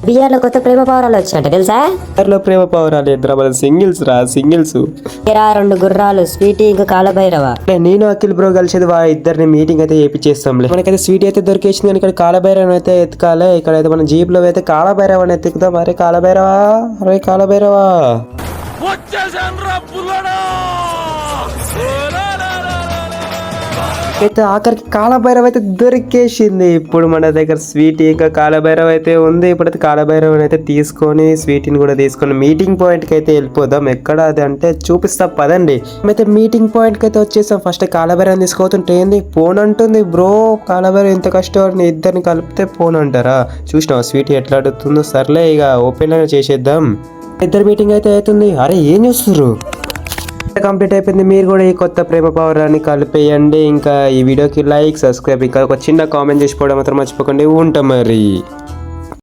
BR లో కొత్త ప్రేమ పౌరాలు వచ్చాయంట తెలుసా? లో ప్రేమ పౌరాలు ఇద్దరు మన సింగిల్స్ రా సింగిల్స్. 2 గుర్రాలు స్వీటీ ఇంకా కాలభైరవ. నేను అఖిల్ బ్రో కలిసేది ఇద్దరిని మీటింగ్ అయితే చేపిచ్చేస్తాంలే. మనకైతే స్వీట్ అయితే దొరికేసింది కానీ ఇక్కడ కాలభైరవ అయితే ఎత్తుకాలే. ఇక్కడైతే మన జీప్ లో అయితే కాలభైరవ అని ఎత్తుకుదాం. అరే కాలభైరవా, అరే కాలభైరవా అయితే ఆఖరికి కాలభైరవ అయితే దొరికేసింది. ఇప్పుడు మన దగ్గర స్వీట్ ఇంకా కాలభైరవ అయితే ఉంది. ఇప్పుడైతే కాలభైరవ అయితే తీసుకొని స్వీట్ని కూడా తీసుకొని మీటింగ్ పాయింట్ కి అయితే వెళ్ళిపోదాం. ఎక్కడ అది అంటే చూపిస్తా పదండి. అయితే మీటింగ్ పాయింట్ కి అయితే వచ్చేసాం. ఫస్ట్ కాలభైరవ తీసుకోతుంటే ఏంది ఫోన్ అంటుంది. బ్రో కాలభైరవ ఎంత కష్టపడి ఇద్దరిని కలిపితే ఫోన్ అంటారా? చూసినావు స్వీట్ ఎట్లా అడుగుతుందో. సర్లే ఇక ఓపెన్ చేసేద్దాం. ఇద్దరు మీటింగ్ అయితే అవుతుంది. అరే ఏం చూస్తుర్రు? కంప్లీట్ అయిపోయింది. మీరు కూడా ఈ కొత్త ప్రేమ పౌరాన్ని కలిపేయండి. ఇంకా ఈ వీడియోకి లైక్, సబ్స్క్రైబ్, ఇంకా ఒక చిన్న కామెంట్ చేసిపోవడం మాత్రం మర్చిపోకండి. ఉంటాం మరి.